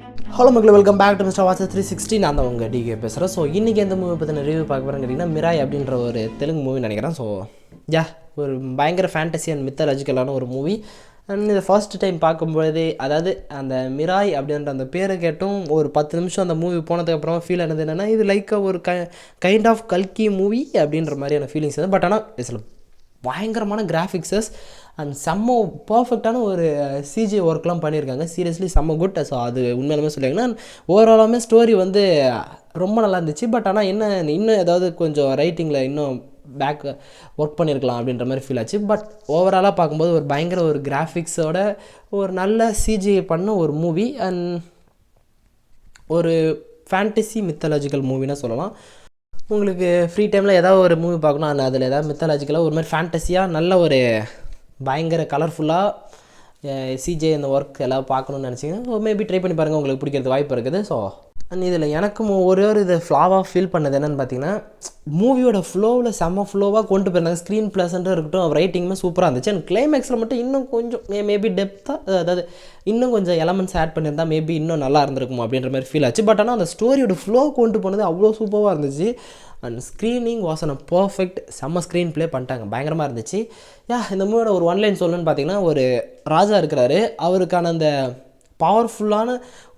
Hello மக்கள், welcome back to mister Watcher 360. நான் தான் உங்கள் டிகே பேசுகிறேன். ஸோ இன்றைக்கி எந்த மூவி பற்றின ரிவ்யூ பார்க்க போகிறேன்னு கேட்டிங்கன்னா, மிராய் அப்படின்ற ஒரு தெலுங்கு மூவி நினைக்கிறேன். ஸோ ஒரு பயங்கர ஃபேண்டசி அண்ட் மித்தாலஜிக்கலான ஒரு மூவி. அண்ட் இதை ஃபர்ஸ்ட் டைம் பார்க்கும்பொழுதே, அதாவது அந்த மிராய் அப்படின்ற அந்த பேரை கேட்டும் ஒரு 10 நிமிஷம் அந்த மூவி போனதுக்கப்புறமா ஃபீல் ஆனது என்னென்னா, இது லைக்காக ஒரு கைண்ட் ஆஃப் கல்கி மூவி அப்படின்ற மாதிரியான ஃபீலிங்ஸ் இருந்தது. பட் ஆனால் இதில் பயங்கரமான கிராஃபிக்ஸஸ் அண்ட் செம்ம பர்ஃபெக்டான ஒரு சிஜி ஒர்க்லாம் பண்ணியிருக்காங்க. சீரியஸ்லி செம்ம குட். ஸோ அது உண்மையிலுமே சொல்லிங்கன்னா, ஓவராலாமே ஸ்டோரி வந்து ரொம்ப நல்லா இருந்துச்சு. பட் ஆனால் என்ன இன்னும் ஏதாவது கொஞ்சம் ரைட்டிங்கில் இன்னும் பேக் ஒர்க் பண்ணியிருக்கலாம் அப்படின்ற மாதிரி ஃபீல் ஆச்சு. பட் ஓவராலாக பார்க்கும்போது ஒரு பயங்கர ஒரு கிராஃபிக்ஸோட ஒரு நல்ல சிஜிஐ பண்ண ஒரு மூவி அண்ட் ஒரு ஃபேண்டசி மித்தாலஜிக்கல் மூவின்னு சொல்லலாம். உங்களுக்கு ஃப்ரீ டைமில் ஏதாவது ஒரு மூவி பார்க்கணும், ஆனால் அதில் ஏதாவது மித்தாலஜிக்கலாக ஒரு மாதிரி ஃபேண்டஸியாக நல்ல ஒரு பயங்கர கலர்ஃபுல்லாக சிஜே இந்த ஒர்க் எல்லாம் பார்க்கணுன்னு நினச்சிங்கன்னா மேபி ட்ரை பண்ணி பாருங்கள், உங்களுக்கு பிடிக்கிறது வாய்ப்பு இருக்குது. ஸோ அண்ட் இதில் எனக்கும் ஒரே ஒரு இது ஃப்ளாவாக ஃபீல் பண்ணது என்னென்னு பார்த்தீங்கன்னா, மூவியோட ஃப்ளோவில் செம்ம ஃப்ளோவாக கொண்டு போயிருந்தாங்க. ஸ்க்ரீன் ப்ளஸன்ட்டு இருக்கட்டும், ரைட்டிங்குமே சூப்பராக இருந்துச்சு. அண்ட் கிளைமேக்ஸில் மட்டும் இன்னும் கொஞ்சம் மேபி டெப்த்தாக, அதாவது இன்னும் கொஞ்சம் எலமெண்ட்ஸ் ஆட் பண்ணியிருந்தா மேபி இன்னும் நல்லா இருந்திருக்கும் அப்படின்ற மாதிரி ஃபீல் ஆச்சு. பட் ஆனால் அந்த ஸ்டோரியோட ஃப்ளோ கொண்டு போனது அவ்வளோ சூப்பராக இருந்துச்சு. And screening was an perfect. செம்ம ஸ்க்ரீன் ப்ளே பண்ணிட்டாங்க, பயங்கரமாக இருந்துச்சு. இந்த மூவியோட ஒரு ஒன்லைன் சொல்லணுன்னு பார்த்தீங்கன்னா, ஒரு ராஜா இருக்கிறாரு, அவருக்கான அந்த பவர்ஃபுல்லான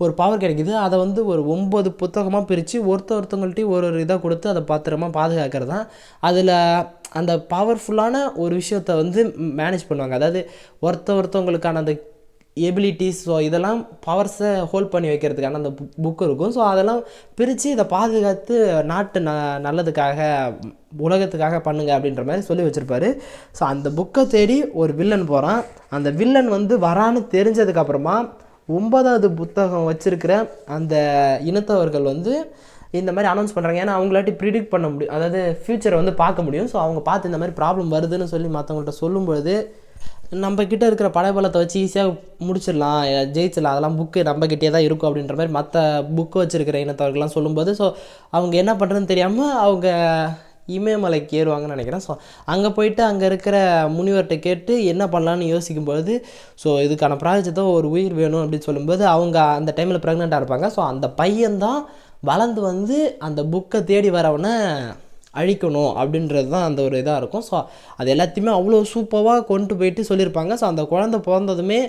ஒரு பவர் கிடைக்கிது. அதை வந்து ஒரு 9 புத்தகமாக பிரித்து ஒருத்தவங்கள்ட்டையும் ஒரு இதாக கொடுத்து அதை பத்திரமா பாதுகாக்கிறது தான் அதில் அந்த பவர்ஃபுல்லான ஒரு விஷயத்தை வந்து மேனேஜ் பண்ணுவாங்க. அதாவது ஒருத்தவங்களுக்கான அந்த எபிலிட்டிஸ், ஸோ இதெல்லாம் பவர்ஸை ஹோல்ட் பண்ணி வைக்கிறதுக்கான அந்த புக்கு இருக்கும். ஸோ அதெல்லாம் பிரித்து இதை பாதுகாத்து நாட்டு நல்லதுக்காக உலகத்துக்காக பண்ணுங்க அப்படின்ற மாதிரி சொல்லி வச்சுருப்பாரு. ஸோ அந்த புக்கை தேடி ஒரு வில்லன் போகிறான். அந்த வில்லன் வந்து வரான்னு தெரிஞ்சதுக்கப்புறமா 9வது புத்தகம் வச்சுருக்கிற அந்த இனத்தவர்கள் வந்து இந்த மாதிரி அனௌன்ஸ் பண்ணுறாங்க. ஏன்னா அவங்களாட்டி ப்ரிடிக்ட் பண்ண முடியும், அதாவது ஃப்யூச்சரை வந்து பார்க்க முடியும். ஸோ அவங்க பார்த்து இந்த மாதிரி ப்ராப்ளம் வருதுன்னு சொல்லி மற்றவங்கள்ட்ட சொல்லும்பொழுது, நம்மக்கிட்ட இருக்கிற படைபலத்தை வச்சு ஈஸியாக முடிச்சிடலாம், ஜெயிச்சிடலாம், அதெல்லாம் புக்கு நம்மக்கிட்டே தான் இருக்கும் அப்படின்ற மாதிரி மற்ற புக்கு வச்சுருக்கிற இனத்தவர்கள்லாம் சொல்லும்போது, ஸோ அவங்க என்ன பண்ணுறதுன்னு தெரியாமல் அவங்க இமயமலைக்கு ஏறுவாங்கன்னு நினைக்கிறேன். ஸோ அங்கே போயிட்டு அங்கே இருக்கிற முனிவர்கிட்ட கேட்டு என்ன பண்ணலான்னு யோசிக்கும்போது, ஸோ இதுக்கான ப்ராஜெக்டை ஒரு உயிர் வேணும் அப்படின்னு சொல்லும்போது, அவங்க அந்த டைமில் ப்ரெக்னெண்ட்டாக இருப்பாங்க. ஸோ அந்த பையன்தான் வளர்ந்து வந்து அந்த புக்கை தேடி வரவனை அழிக்கணும் அப்படின்றது தான் அந்த ஒரு இதாக இருக்கும். ஸோ அது எல்லாத்தையுமே அவ்வளோ சூப்பராக கொண்டு போயிட்டு சொல்லியிருப்பாங்க. ஸோ அந்த குழந்தை பிறந்ததுமே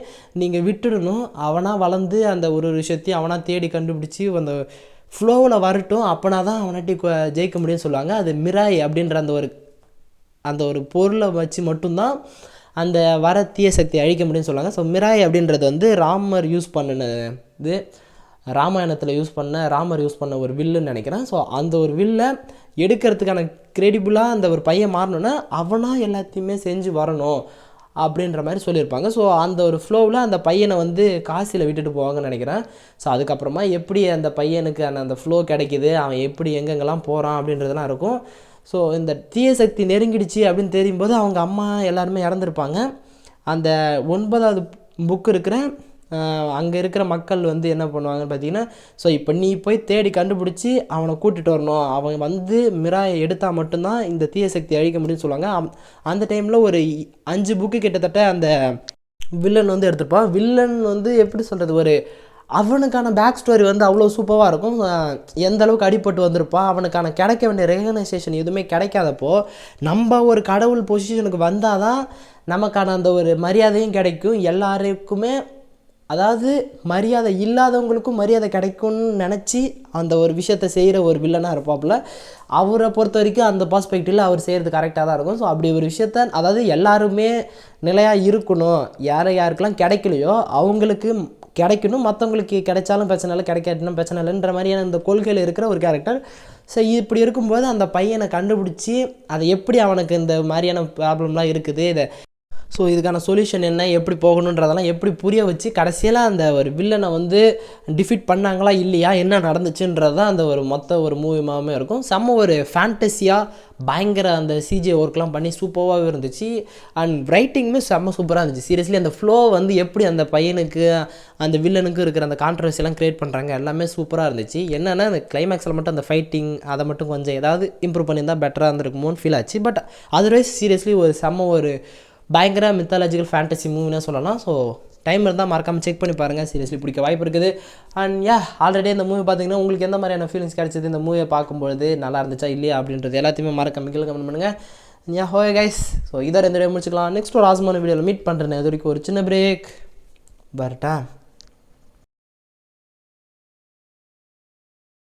நீங்கள் விட்டுடணும், அவனாக வளர்ந்து அந்த ஒரு விஷயத்தையும் அவனாக தேடி கண்டுபிடிச்சி அந்த ஃப்ளோவில் வரட்டும், அப்போனா தான் அவனாட்டி ஜெயிக்க முடியும்னு சொல்லுவாங்க. அது மிராய் அப்படின்ற அந்த ஒரு பொருளை வச்சு மட்டும்தான் அந்த வர தீய சக்தியை அழிக்க முடியும்னு சொல்லுவாங்க. ஸோ மிராய் அப்படின்றது வந்து ராமர் யூஸ் பண்ணினது, ராமாயணத்தில் ராமர் யூஸ் பண்ண ஒரு வில்லுன்னு நினைக்கிறேன். ஸோ அந்த ஒரு வில்லை எடுக்கிறதுக்கான கிரெடிபிளாக அந்த ஒரு பையன் மாறணுன்னா அவனாக எல்லாத்தையுமே செஞ்சு வரணும் அப்படின்ற மாதிரி சொல்லியிருப்பாங்க. ஸோ அந்த ஒரு ஃப்ளோவில் அந்த பையனை வந்து காசியில் விட்டுட்டு போவாங்கன்னு நினைக்கிறேன். ஸோ அதுக்கப்புறமா எப்படி அந்த பையனுக்கு அந்த ஃப்ளோ கிடைக்கிது, அவன் எப்படி எங்கெங்கெல்லாம் போகிறான் அப்படின்றதெல்லாம் இருக்கும். ஸோ இந்த தீய சக்தி நெருங்கிடுச்சு அப்படின்னு தெரியும்போது அவங்க அம்மா எல்லாருமே இறந்துருப்பாங்க. அந்த 9வது புக்கு இருக்கிற அங்கே இருக்கிற மக்கள் வந்து என்ன பண்ணுவாங்கன்னு பார்த்தீங்கன்னா, ஸோ இப்போ நீ போய் தேடி கண்டுபிடிச்சி அவனை கூட்டிகிட்டு வரணும், அவன் வந்து மிராயை எடுத்தால் மட்டும்தான் இந்த தீய சக்தி அழிக்க முடியும்னு சொல்லுவாங்க. அந்த டைமில் ஒரு 5 புக்கு கிட்டத்தட்ட அந்த வில்லன் வந்து எடுத்துருப்பான். வில்லன் வந்து எப்படி சொல்கிறது, ஒரு அவனுக்கான பேக் ஸ்டோரி வந்து அவ்வளோ சூப்பராக இருக்கும். எந்த அளவுக்கு அடிபட்டு வந்திருப்பான், அவனுக்கான கிடைக்க வேண்டிய ரெகனைசேஷன் எதுவுமே கிடைக்காதப்போ நம்ம ஒரு கடவுள் பொசிஷனுக்கு வந்தால் தான் நமக்கான அந்த ஒரு மரியாதையும் கிடைக்கும். எல்லாருக்குமே, அதாவது மரியாதை இல்லாதவங்களுக்கும் மரியாதை கிடைக்கும்னு நினச்சி அந்த ஒரு விஷயத்தை செய்கிற ஒரு வில்லனாக இருப்பாப்புல. அவரை பொறுத்த வரைக்கும் அந்த பர்ஸ்பெக்டிவில் அவர் செய்கிறது கரெக்டாக தான் இருக்கும். ஸோ அப்படி ஒரு விஷயத்த, அதாவது எல்லாருமே நிலையாக இருக்கணும், யாருக்கெல்லாம் கிடைக்கலையோ அவங்களுக்கு கிடைக்கணும், மற்றவங்களுக்கு கிடைச்சாலும் பிரச்சனை இல்லை, கிடைக்காட்டினும் பிரச்சனை இல்லைன்ற மாதிரியான இந்த கொள்கையில் இருக்கிற ஒரு கேரக்டர். ஸோ இப்படி இருக்கும்போது அந்த பையனை கண்டுபிடிச்சி அதை எப்படி அவனுக்கு இந்த மாதிரியான ப்ராப்ளம்லாம் இருக்குது, இதை ஸோ இதுக்கான சொல்யூஷன் என்ன, எப்படி போகணுன்றதெல்லாம் எப்படி புரிய வச்சு கடைசியில் அந்த ஒரு வில்லனை வந்து டிஃபீட் பண்ணாங்களா இல்லையா, என்ன நடந்துச்சுன்றது தான் அந்த ஒரு மொத்த ஒரு மூவிமாவே இருக்கும். செம்ம ஒரு ஃபேண்டஸியாக பயங்கர அந்த சிஜே ஒர்க்லாம் பண்ணி சூப்பராகவே இருந்துச்சு. அண்ட் ரைட்டிங்குமே செம்ம சூப்பராக இருந்துச்சு. சீரியஸ்லி அந்த ஃப்ளோ வந்து எப்படி அந்த பையனுக்கு அந்த வில்லனுக்கு இருக்கிற அந்த கான்ட்ரவர்சியெல்லாம் க்ரியேட் பண்ணுறாங்க, எல்லாமே சூப்பராக இருந்துச்சு. என்னென்னா அந்த கிளைமேக்ஸில் மட்டும் அந்த ஃபைட்டிங் அதை மட்டும் கொஞ்சம் ஏதாவது இம்ப்ரூவ் பண்ணியிருந்தால் பெட்டராக இருந்திருக்குமோன்னு ஃபீல் ஆச்சு. பட் அதர்வைஸ் சீரியஸ்லி ஒரு செம்ம ஒரு பயங்கர மித்தாலஜிக்கல் ஃபேண்டசி மூவினா சொல்லலாம். ஸோ டைம் இருந்தால் மறக்காமல் செக் பண்ணி பாருங்கள், சீரியஸ்லி பிடிக்க வாய்ப்பு இருக்குது. அண்ட் யா ஆல்ரெடி இந்த மூவி பார்த்தீங்கன்னா உங்களுக்கு எந்த மாதிரியான ஃபீலிங்ஸ் கிடச்சிது இந்த மூவியை பார்க்கும்பொழுது, நல்லா இருந்துச்சா இல்லையா அப்படின்றது எல்லாத்தையுமே மறக்காம கீழே கமெண்ட் பண்ணுங்கள். யா ஹோய் கைஸ், ஸோ இதை 2 வீடியோ முடிச்சுக்கலாம். நெக்ஸ்ட் ஒரு ஆசமான வீடியோவில் மீட் பண்ணுறேன். இது வரைக்கும் ஒரு சின்ன பிரேக் வரட்டா.